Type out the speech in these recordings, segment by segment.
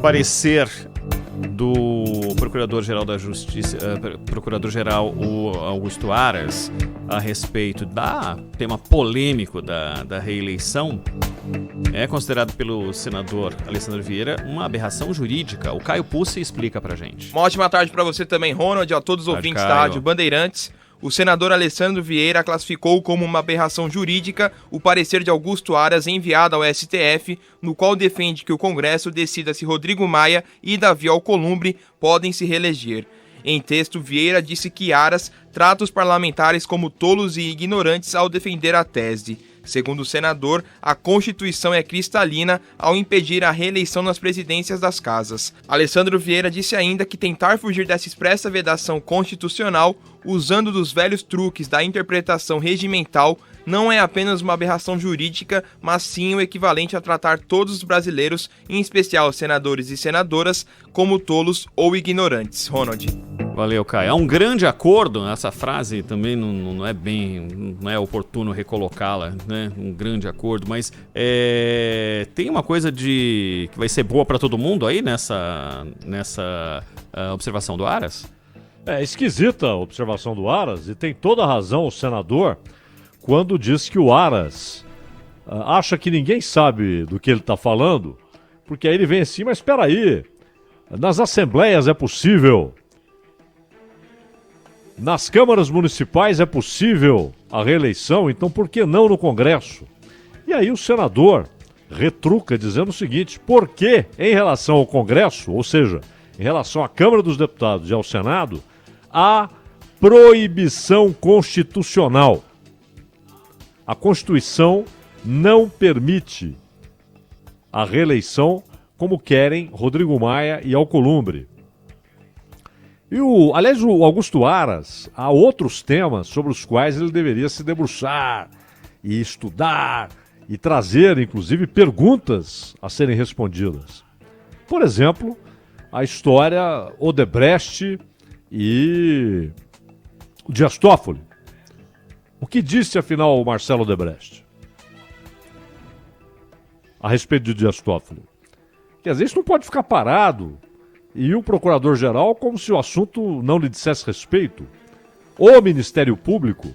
parecer do Procurador-Geral da Justiça, Procurador-Geral o Augusto Aras, a respeito da tema polêmico da reeleição, é considerado pelo senador Alessandro Vieira uma aberração jurídica. O Caio Pussi explica pra gente. Uma ótima tarde para você também, Ronald, a todos os ouvintes da Rádio Bandeirantes. O senador Alessandro Vieira classificou como uma aberração jurídica o parecer de Augusto Aras enviado ao STF, no qual defende que o Congresso decida se Rodrigo Maia e Davi Alcolumbre podem se reeleger. Em texto, Vieira disse que Aras trata os parlamentares como tolos e ignorantes ao defender a tese. Segundo o senador, a Constituição é cristalina ao impedir a reeleição nas presidências das casas. Alessandro Vieira disse ainda que tentar fugir dessa expressa vedação constitucional, usando dos velhos truques da interpretação regimental, não é apenas uma aberração jurídica, mas sim o equivalente a tratar todos os brasileiros, em especial senadores e senadoras, como tolos ou ignorantes. Ronald. Valeu, Caio. Há um grande acordo, essa frase também não é oportuno recolocá-la, né? Um grande acordo, mas tem uma coisa que vai ser boa para todo mundo aí nessa observação do Aras? É esquisita a observação do Aras, e tem toda a razão o senador quando diz que o Aras acha que ninguém sabe do que ele está falando, porque aí ele vem assim, mas espera aí, nas assembleias é possível, nas câmaras municipais é possível a reeleição, então por que não no Congresso? E aí o senador retruca dizendo o seguinte, por que em relação ao Congresso, ou seja, em relação à Câmara dos Deputados e ao Senado, há proibição constitucional. A Constituição não permite a reeleição como querem Rodrigo Maia e Alcolumbre. Aliás, o Augusto Aras, há outros temas sobre os quais ele deveria se debruçar e estudar e trazer, inclusive, perguntas a serem respondidas. Por exemplo, a história Odebrecht e o Dias Toffoli. O que disse, afinal, o Marcelo Odebrecht a respeito de Dias Toffoli? Quer dizer, isso não pode ficar parado e o Procurador-Geral como se o assunto não lhe dissesse respeito. O Ministério Público,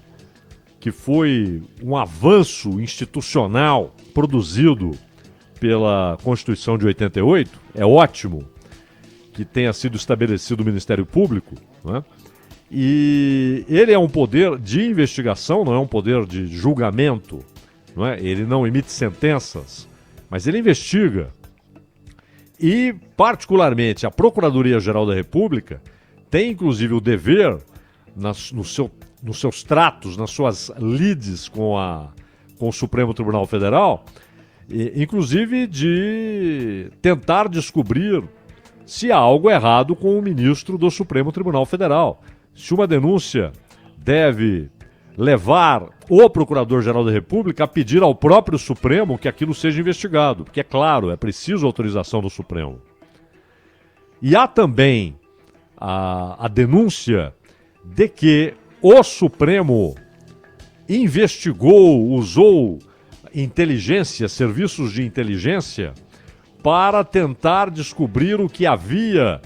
que foi um avanço institucional produzido pela Constituição de 88, é ótimo que tenha sido estabelecido o Ministério Público, né? E ele é um poder de investigação, não é um poder de julgamento, não é? Ele não emite sentenças, mas ele investiga. E, particularmente, a Procuradoria-Geral da República tem, inclusive, o dever, nos seus tratos, nas suas lides com o Supremo Tribunal Federal, inclusive de tentar descobrir se há algo errado com o ministro do Supremo Tribunal Federal. Se uma denúncia deve levar o Procurador-Geral da República a pedir ao próprio Supremo que aquilo seja investigado, porque, é claro, é preciso autorização do Supremo. E há também a denúncia de que o Supremo investigou, usou inteligência, serviços de inteligência, para tentar descobrir o que havia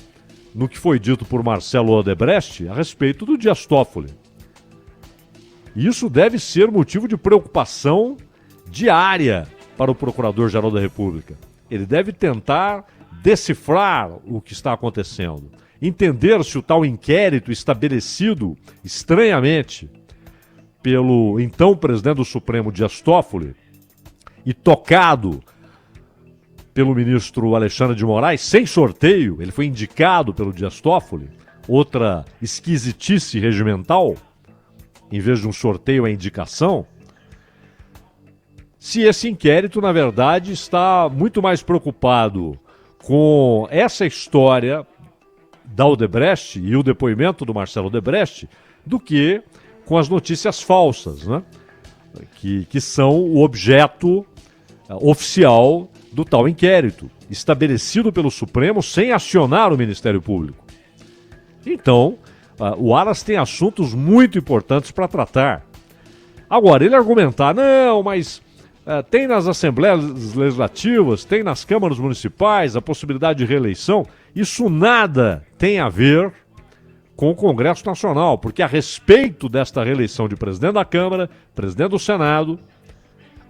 no que foi dito por Marcelo Odebrecht a respeito do Dias Toffoli. Isso deve ser motivo de preocupação diária para o Procurador-Geral da República. Ele deve tentar decifrar o que está acontecendo, entender se o tal inquérito estabelecido estranhamente pelo então presidente do Supremo Dias Toffoli e tocado pelo ministro Alexandre de Moraes, sem sorteio, ele foi indicado pelo Dias Toffoli, outra esquisitice regimental, em vez de um sorteio, a indicação, se esse inquérito, na verdade, está muito mais preocupado com essa história da Odebrecht e o depoimento do Marcelo Odebrecht do que com as notícias falsas, né? que são o objeto oficial do tal inquérito, estabelecido pelo Supremo sem acionar o Ministério Público. Então, o Aras tem assuntos muito importantes para tratar. Agora, ele argumentar, não, mas tem nas assembleias legislativas, tem nas câmaras municipais a possibilidade de reeleição. Isso nada tem a ver com o Congresso Nacional, porque a respeito desta reeleição de presidente da Câmara, presidente do Senado,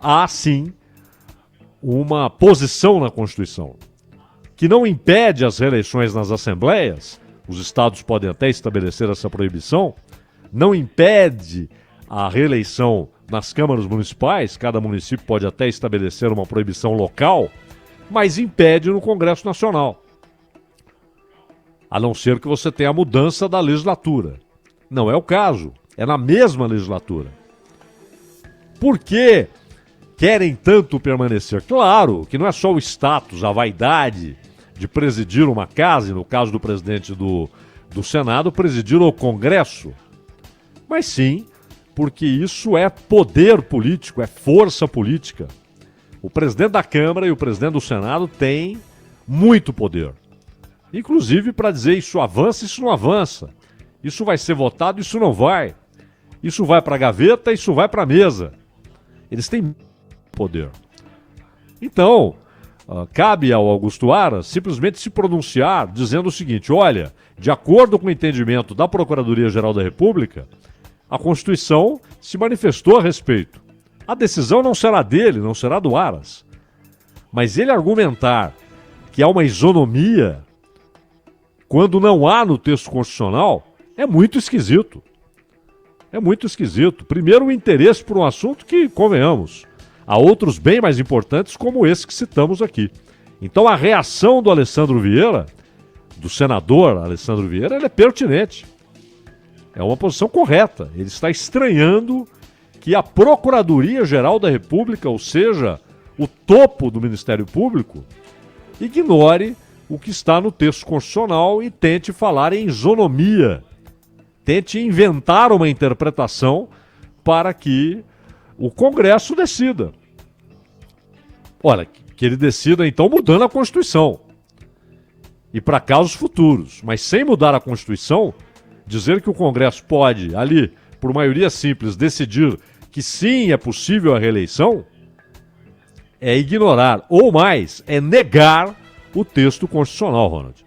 há sim uma posição na Constituição que não impede as reeleições nas assembleias. Os estados podem até estabelecer essa proibição, não impede a reeleição nas câmaras municipais, cada município pode até estabelecer uma proibição local, mas impede no Congresso Nacional. A não ser que você tenha a mudança da legislatura. Não é o caso, é na mesma legislatura. Por que querem tanto permanecer? Claro que não é só o status, a vaidade de presidir uma casa, e no caso do presidente do Senado, presidir o Congresso, mas sim porque isso é poder político, é força política. O presidente da Câmara e o presidente do Senado têm muito poder. Inclusive para dizer isso avança, isso não avança. Isso vai ser votado, isso não vai. Isso vai para a gaveta, isso vai para a mesa. Eles têm poder. Então, cabe ao Augusto Aras simplesmente se pronunciar dizendo o seguinte: olha, de acordo com o entendimento da Procuradoria-Geral da República, a Constituição se manifestou a respeito. A decisão não será dele, não será do Aras. Mas ele argumentar que há uma isonomia quando não há no texto constitucional é muito esquisito. É muito esquisito. Primeiro, o interesse por um assunto que, convenhamos, há outros bem mais importantes como esse que citamos aqui. Então a reação do Alessandro Vieira, do senador Alessandro Vieira, ela é pertinente. É uma posição correta. Ele está estranhando que a Procuradoria-Geral da República, ou seja, o topo do Ministério Público, ignore o que está no texto constitucional e tente falar em isonomia. Tente inventar uma interpretação para que o Congresso decida. Olha, que ele decida então mudando a Constituição. E para casos futuros. Mas sem mudar a Constituição, dizer que o Congresso pode, ali, por maioria simples, decidir que sim, é possível a reeleição, é ignorar, ou mais, é negar o texto constitucional, Ronald.